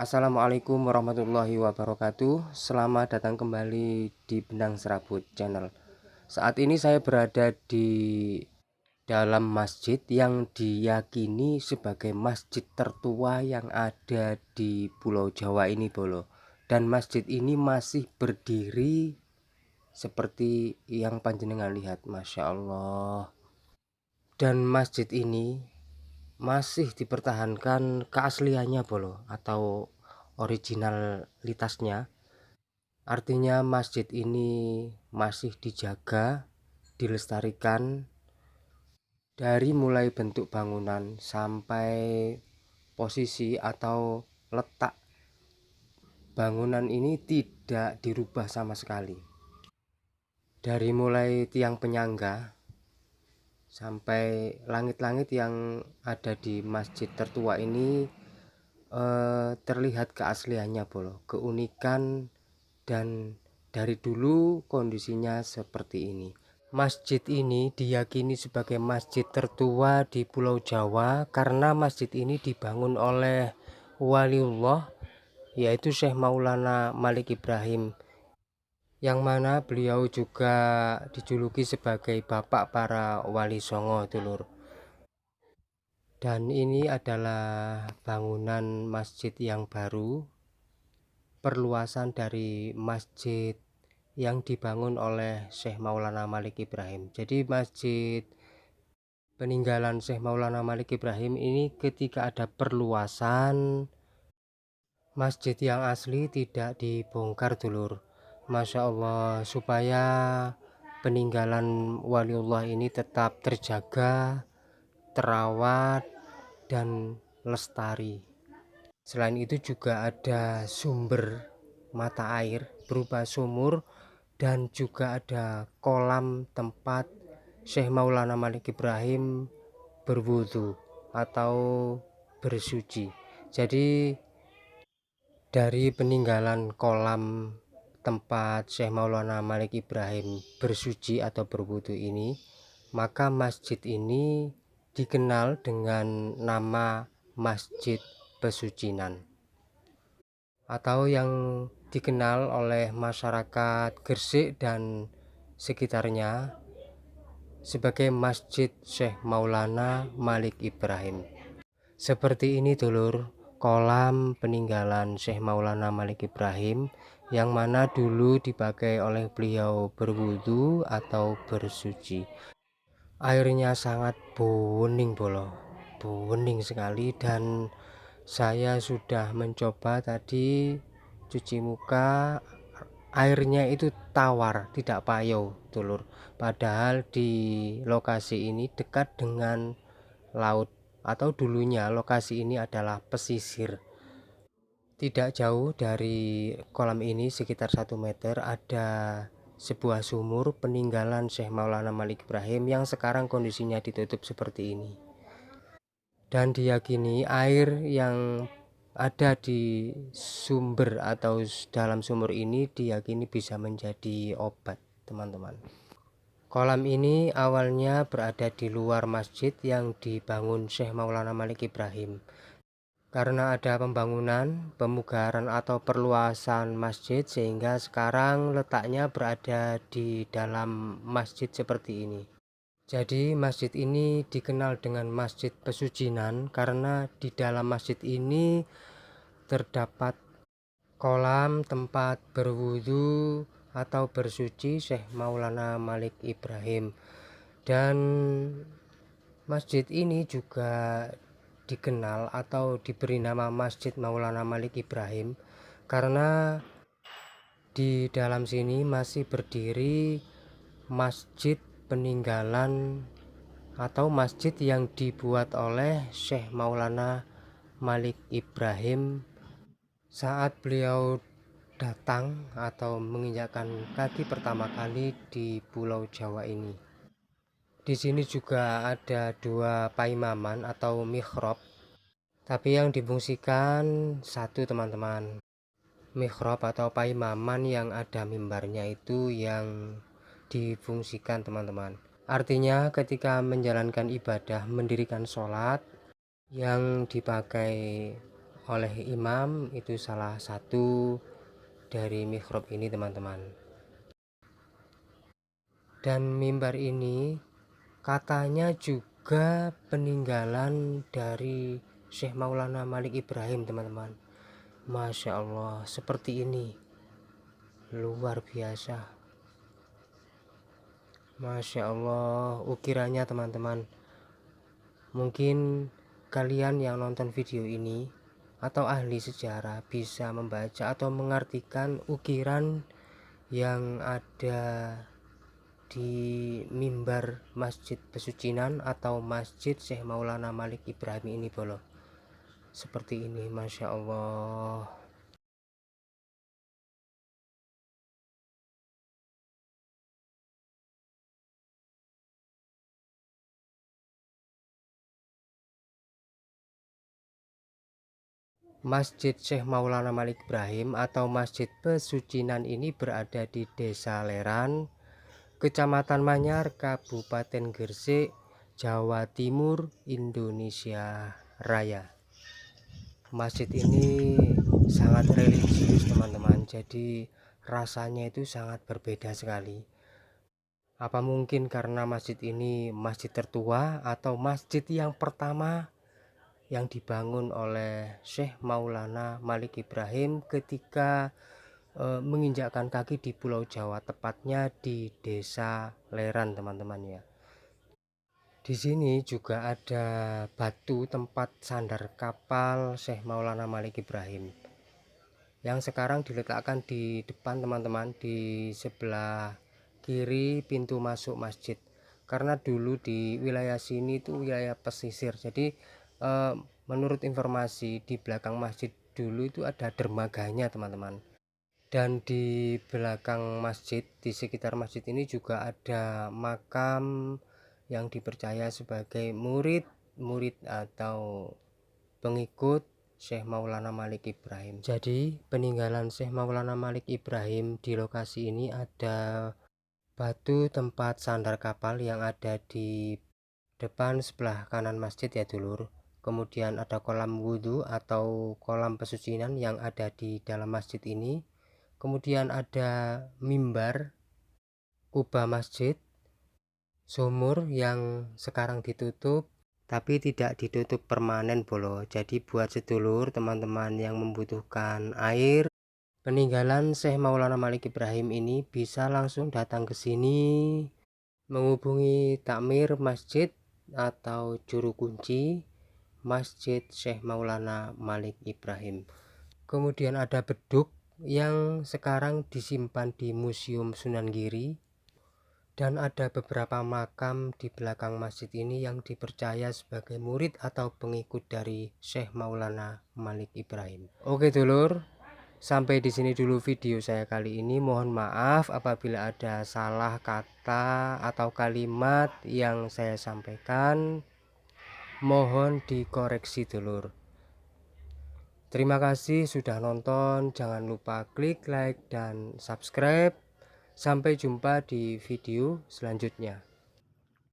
Assalamualaikum warahmatullahi wabarakatuh. Selamat datang kembali di Benang Serabut Channel. Saat ini saya berada di dalam masjid yang diyakini sebagai masjid tertua yang ada di Pulau Jawa ini, Bolo. Dan masjid ini masih berdiri seperti yang panjenengan lihat, Masya Allah. Dan masjid ini masih dipertahankan keasliannya, Bolo, atau originalitasnya. Artinya masjid ini masih dijaga, dilestarikan dari mulai bentuk bangunan sampai posisi atau letak bangunan ini tidak dirubah sama sekali. Dari mulai tiang penyangga sampai langit-langit yang ada di masjid tertua ini terlihat keasliannya, Bolo, keunikan, dan dari dulu kondisinya seperti ini. Masjid ini diyakini sebagai masjid tertua di Pulau Jawa karena masjid ini dibangun oleh waliullah, yaitu Syekh Maulana Malik Ibrahim, yang mana beliau juga dijuluki sebagai bapak para wali songo, dulur. Dan ini adalah bangunan masjid yang baru, perluasan dari masjid yang dibangun oleh Syekh Maulana Malik Ibrahim. Jadi masjid peninggalan Syekh Maulana Malik Ibrahim ini ketika ada perluasan, masjid yang asli tidak dibongkar, dulur. Masya Allah, supaya peninggalan waliullah ini tetap terjaga, terawat, dan lestari. Selain itu juga ada sumber mata air berupa sumur, dan juga ada kolam tempat Syekh Maulana Malik Ibrahim berwudu atau bersuci. Jadi dari peninggalan kolam tempat Syekh Maulana Malik Ibrahim bersuci atau berwudu ini, maka masjid ini dikenal dengan nama Masjid Pesucinan, atau yang dikenal oleh masyarakat Gresik dan sekitarnya sebagai Masjid Syekh Maulana Malik Ibrahim. Seperti ini, dulur, kolam peninggalan Syekh Maulana Malik Ibrahim yang mana dulu dipakai oleh beliau berwudu atau bersuci. Airnya sangat bening, Bolo, bening sekali, dan saya sudah mencoba tadi cuci muka, airnya itu tawar, tidak payau, dulur. Padahal di lokasi ini dekat dengan laut, atau dulunya lokasi ini adalah pesisir. Tidak jauh dari kolam ini, sekitar 1 meter, ada sebuah sumur peninggalan Syekh Maulana Malik Ibrahim yang sekarang kondisinya ditutup seperti ini. Dan diyakini air yang ada di sumber atau dalam sumur ini diyakini bisa menjadi obat, teman-teman. Kolam ini awalnya berada di luar masjid yang dibangun Syekh Maulana Malik Ibrahim. Karena ada pembangunan, pemugaran atau perluasan masjid, sehingga sekarang letaknya berada di dalam masjid seperti ini. Jadi masjid ini dikenal dengan Masjid Pesucinan karena di dalam masjid ini terdapat kolam tempat berwudu atau bersuci Syekh Maulana Malik Ibrahim. Dan masjid ini juga dikenal atau diberi nama Masjid Maulana Malik Ibrahim karena di dalam sini masih berdiri masjid peninggalan atau masjid yang dibuat oleh Syekh Maulana Malik Ibrahim saat beliau datang atau menginjakkan kaki pertama kali di Pulau Jawa ini. Di sini juga ada 2 paimaman atau mihrab, tapi yang difungsikan satu, teman-teman. Mihrab atau paimaman yang ada mimbarnya itu yang difungsikan, teman-teman. Artinya ketika menjalankan ibadah, mendirikan sholat, yang dipakai oleh imam, itu salah satu dari mihrab ini teman-teman. Dan mimbar ini katanya juga peninggalan dari Syekh Maulana Malik Ibrahim teman-teman. Masya Allah, seperti ini, luar biasa. Masya Allah ukirannya teman-teman. Mungkin kalian yang nonton video ini atau ahli sejarah bisa membaca atau mengartikan ukiran yang ada di mimbar Masjid Pesucinan atau Masjid Syekh Maulana Malik Ibrahim ini bolo. Seperti ini, Masya Allah. Masjid Syekh Maulana Malik Ibrahim atau Masjid Pesucinan ini berada di Desa Leran, Kecamatan Manyar, Kabupaten Gresik, Jawa Timur, Indonesia Raya. Masjid ini sangat religius teman-teman, jadi rasanya itu sangat berbeda sekali. Apa mungkin karena masjid ini masjid tertua atau masjid yang pertama yang dibangun oleh Syekh Maulana Malik Ibrahim ketika menginjakkan kaki di Pulau Jawa, tepatnya di Desa Leran teman-teman ya. Di sini juga ada batu tempat sandar kapal Syekh Maulana Malik Ibrahim yang sekarang diletakkan di depan teman-teman, di sebelah kiri pintu masuk masjid. Karena dulu di wilayah sini itu wilayah pesisir, jadi menurut informasi di belakang masjid dulu itu ada dermaganya teman-teman. Dan di belakang masjid, di sekitar masjid ini juga ada makam yang dipercaya sebagai murid atau pengikut Syekh Maulana Malik Ibrahim. Jadi peninggalan Syekh Maulana Malik Ibrahim di lokasi ini ada batu tempat sandar kapal yang ada di depan sebelah kanan masjid ya dulur. Kemudian ada kolam wudhu atau kolam pesucinan yang ada di dalam masjid ini. Kemudian ada mimbar, kubah masjid, sumur yang sekarang ditutup, tapi tidak ditutup permanen bolo. Jadi buat sedulur teman-teman yang membutuhkan air peninggalan Syekh Maulana Malik Ibrahim ini bisa langsung datang ke sini, menghubungi takmir masjid atau juru kunci Masjid Syekh Maulana Malik Ibrahim. Kemudian ada beduk yang sekarang disimpan di Museum Sunan Giri, dan ada beberapa makam di belakang masjid ini yang dipercaya sebagai murid atau pengikut dari Syekh Maulana Malik Ibrahim. Oke dulur, sampai di sini dulu video saya kali ini. Mohon maaf apabila ada salah kata atau kalimat yang saya sampaikan, mohon dikoreksi dulur. Terima kasih sudah nonton, jangan lupa klik like dan subscribe. Sampai jumpa di video selanjutnya.